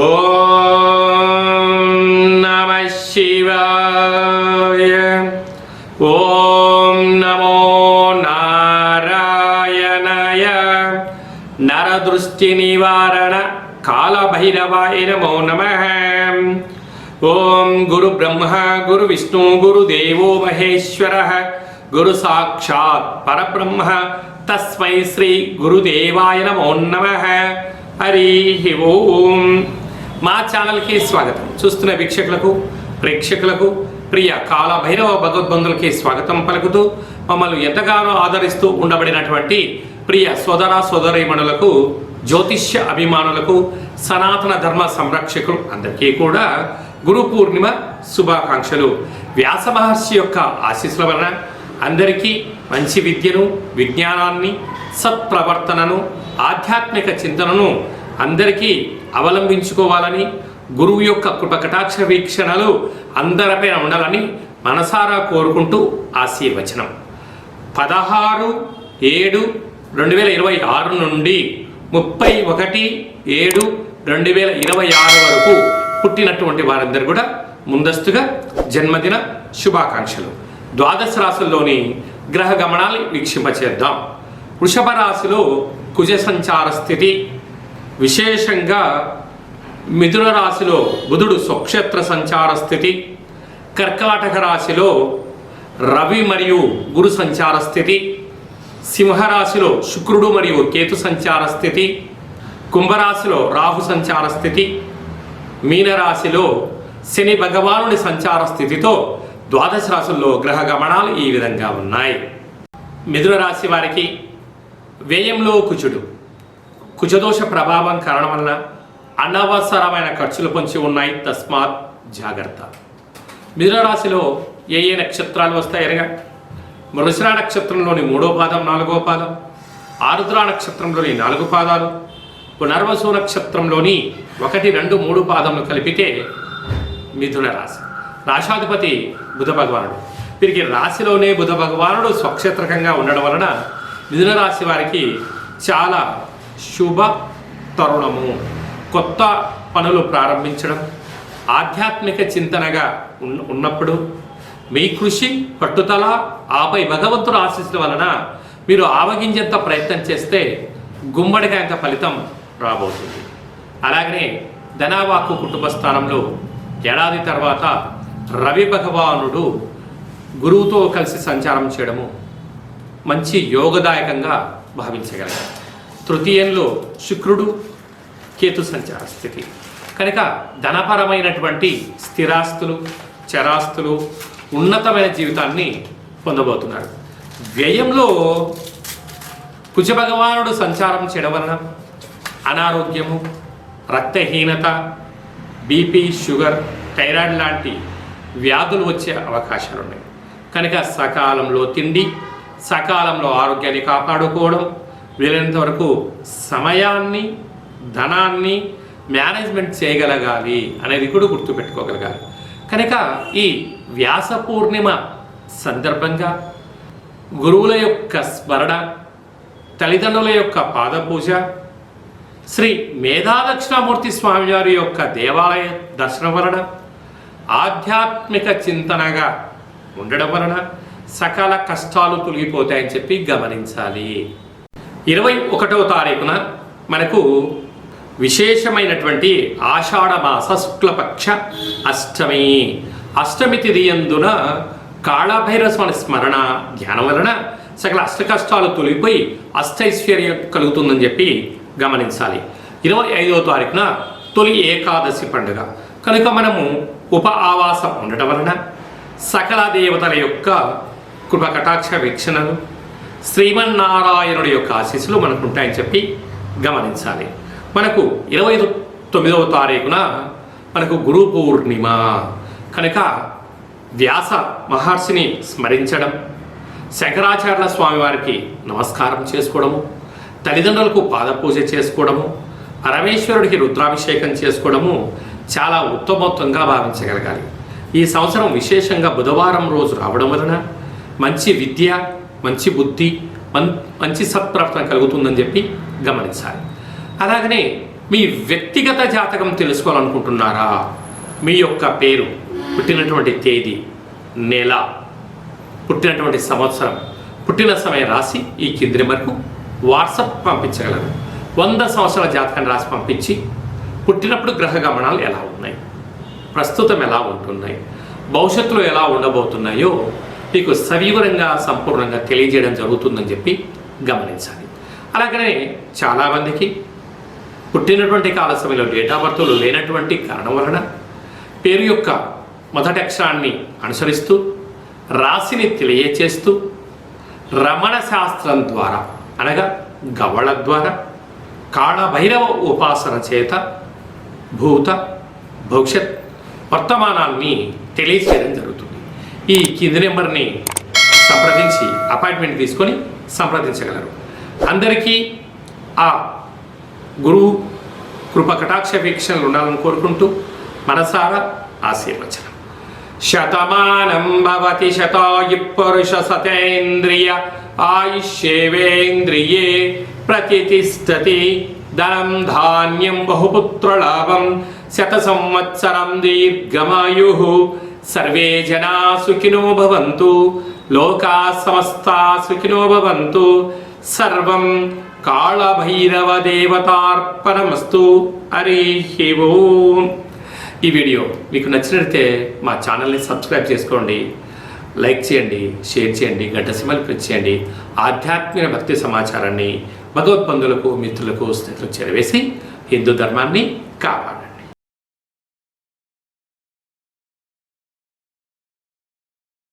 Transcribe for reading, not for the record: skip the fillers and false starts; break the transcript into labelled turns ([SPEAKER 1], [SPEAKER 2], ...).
[SPEAKER 1] ఓం నమః శివాయ. ఓం నమో నారాయణాయ. నరదృష్టి నివారణ కాళభైరవాయ నమో నమః. ఓం గురు బ్రహ్మ గురు విష్ణు గురుదేవో మహేశ్వరః గురు సాక్షాత్ పరబ్రహ్మ తస్మై శ్రీ గురుదేవాయ నమో నమః. హరి ఓం. మా ఛానల్కి స్వాగతం. చూస్తున్న వీక్షకులకు ప్రేక్షకులకు ప్రియ కాళభైరవ భగవద్బంధులకి స్వాగతం పలుకుతూ మమ్మల్ని ఎంతగానో ఆదరిస్తూ ఉండబడినటువంటి ప్రియ సోదర సోదరీమణులకు, జ్యోతిష్య అభిమానులకు, సనాతన ధర్మ సంరక్షకులు అందరికీ కూడా గురు పూర్ణిమ శుభాకాంక్షలు. వ్యాస మహర్షి యొక్క ఆశీస్సుల వలన అందరికీ మంచి విద్యను, విజ్ఞానాన్ని, సత్ప్రవర్తనను, ఆధ్యాత్మిక చింతనను అందరికీ అవలంబించుకోవాలని, గురువు యొక్క కృపకటాక్ష వీక్షణలు అందరిపైన ఉండాలని మనసారా కోరుకుంటూ ఆశీర్వచనం. 16/7/2026 నుండి 31/7/2026 వరకు పుట్టినటువంటి వారందరూ కూడా ముందస్తుగా జన్మదిన శుభాకాంక్షలు. ద్వాదశ రాశుల్లోని గ్రహ గమనాలు వీక్షింపచేద్దాం. వృషభ రాశిలో కుజ సంచార స్థితి, విశేషంగా మిథున రాశిలో బుధుడు స్వక్షేత్ర సంచార స్థితి, కర్కాటక రాశిలో రవి మరియు గురు సంచార స్థితి, సింహరాశిలో శుక్రుడు మరియు కేతు సంచార స్థితి, కుంభరాశిలో రాహు సంచార స్థితి, మీనరాశిలో శని భగవానుడి సంచార స్థితితో ద్వాదశ రాశుల్లో గ్రహ గమనాలు ఈ విధంగా ఉన్నాయి. మిథున రాశి వారికి వ్యయంలో కుజుడు, కుజదోష ప్రభావం కారణం వలన అనవసరమైన ఖర్చులు పొంచి ఉన్నాయి. తస్మాత్ జాగ్రత్త. మిథున రాశిలో ఏ ఏ నక్షత్రాలు వస్తాయనగా మృగశిర నక్షత్రంలోని 3వ పాదం 4వ పాదం, ఆరుద్ర నక్షత్రంలోని 4 పాదాలు, పునర్వసు నక్షత్రంలోని 1, 2, 3 పాదములు కలిపితే మిథున రాశి. రాశాధిపతి బుధ భగవానుడు. వీరికి రాశిలోనే బుధ భగవానుడు స్వక్షేత్రకంగా ఉండడం వలన మిథున రాశి వారికి చాలా శుభ తరుణము. కొత్త పనులు ప్రారంభించడం, ఆధ్యాత్మిక చింతనగా ఉన్నప్పుడు మీ కృషి, పట్టుదల, ఆపై భగవంతుడు ఆశీస్సుల వలన మీరు ఆవగించేంత ప్రయత్నం చేస్తే గుమ్మడికాయంత ఫలితం రాబోతుంది. అలాగనే ధనవాక్కు కుటుంబ స్థానంలో ఏడాది తర్వాత రవి భగవానుడు గురువుతో కలిసి సంచారం చేయడము మంచి యోగదాయకంగా భావించగలగాలి. తృతీయంలో శుక్రుడు కేతు సంచార స్థితి కనుక ధనపరమైనటువంటి స్థిరాస్తులు, చరాస్తులు, ఉన్నతమైన జీవితాన్ని పొందబోతున్నారు. వ్యయంలో కుజ భగవానుడు సంచారం చేయడం వలన అనారోగ్యము, రక్తహీనత, బీపీ, షుగర్, థైరాయిడ్ లాంటి వ్యాధులు వచ్చే అవకాశాలు ఉన్నాయి. కనుక సకాలంలో తిండి, సకాలంలో ఆరోగ్యాన్ని కాపాడుకోవడం, వీలైనంత వరకు సమయాన్ని, ధనాన్ని మేనేజ్మెంట్ చేయగలగాలి అనేది కూడా గుర్తుపెట్టుకోగలగాలి. కనుక ఈ వ్యాస పూర్ణిమ సందర్భంగా గురువుల యొక్క స్మరణ, తల్లిదండ్రుల యొక్క పాదపూజ, శ్రీ మేధాదక్షిణామూర్తి స్వామివారి యొక్క దేవాలయ దర్శనం వలన, ఆధ్యాత్మిక చింతనగా ఉండడం వలన సకల కష్టాలు తొలగిపోతాయని చెప్పి గమనించాలి. 21వ తారీఖున మనకు విశేషమైనటువంటి ఆషాఢ మాస శుక్లపక్ష అష్టమి. అష్టమి తిథి యందున కాళభైరవ స్వామి స్మరణ ధ్యానం వలన సకల అష్ట కష్టాలు తొలగిపోయి అష్టైశ్వర్యం కలుగుతుందని చెప్పి గమనించాలి. 25వ తారీఖున తొలి ఏకాదశి పండుగ కనుక మనము ఉప ఆవాసం ఉండటం వలన సకల దేవతల యొక్క కృపకటాక్ష వీక్షణలు, శ్రీమన్నారాయణుడి యొక్క ఆశీస్సులు మనకు ఉంటాయని చెప్పి గమనించాలి. మనకు 29వ తారీఖున మనకు గురు పూర్ణిమ కనుక వ్యాస మహర్షిని స్మరించడం, శంకరాచార్యుల స్వామి వారికి నమస్కారం చేసుకోవడము, తల్లిదండ్రులకు పాదపూజ చేసుకోవడము, పరమేశ్వరుడికి రుద్రాభిషేకం చేసుకోవడము చాలా ఉత్తమోత్తంగా భావించగలగాలి. ఈ సంవత్సరం విశేషంగా బుధవారం రోజు రావడం వలన మంచి విద్య, మంచి బుద్ధి, మంచి సత్ప్రాప్తం కలుగుతుందని చెప్పి గమనించాలి. అలాగనే మీ వ్యక్తిగత జాతకం తెలుసుకోవాలనుకుంటున్నారా? మీ యొక్క పేరు, పుట్టినటువంటి తేదీ, నెల, పుట్టినటువంటి సంవత్సరం, పుట్టిన సమయం రాసి ఈ కింది నెంబర్కు వాట్సాప్ పంపించగలరు. 100 సంవత్సరాల జాతకాన్ని రాసి పంపించి పుట్టినప్పుడు గ్రహ గమనాలు ఎలా ఉన్నాయి, ప్రస్తుతం ఎలా ఉంటున్నాయి, భవిష్యత్తులో ఎలా ఉండబోతున్నాయో మీకు సవివరంగా సంపూర్ణంగా తెలియజేయడం జరుగుతుందని చెప్పి గమనించాలి. అలాగనే చాలామందికి పుట్టినటువంటి కాల సమయంలో డేట్ ఆఫ్ బర్త్లు లేనటువంటి కారణం వలన పేరు యొక్క మొదటి అక్షరాన్ని అనుసరిస్తూ రాశిని తెలియచేస్తూ రమణ శాస్త్రం ద్వారా అనగా గవ్వళ ద్వారా కాళభైరవ ఉపాసన చేత భూత భవిష్యత్ వర్తమానాన్ని తెలియచేయడం జరుగుతుంది. ఈ కింది నెంబర్ని సంప్రదించి అపాయింట్మెంట్ తీసుకొని సంప్రదించగలరు. అందరికీ ఆ గురువు కృప కటాక్ష వీక్షణలు ఉండాలని కోరుకుంటూ మనసారా ఆశీర్వచనం. శతమానం భవతి శతాయు పురుష సతేంద్రియ ఆయుష్యేవేంద్రియే ప్రతిష్టతి ధనం ధాన్యం బహుపుత్రలాభం శత సంవత్సరం దీర్ఘమాయు సర్వే జనా సుఖినో భవంతు లోకా సమస్తా సుఖినో భవంతు సర్వం కాళభైరవ దేవతార్పణమస్తు. హరి ఓం. ఈ వీడియో మీకు నచ్చినట్లయితే మా ఛానల్ని సబ్స్క్రైబ్ చేసుకోండి, లైక్ చేయండి, షేర్ చేయండి, గంట సింబల్ ప్రెస్ చేయండి. ఆధ్యాత్మిక భక్తి సమాచారాన్ని భగవద్బంధులకు, మిత్రులకు, స్నేహితులకు చేరవేసి హిందూ ధర్మాన్ని కాపాడండి.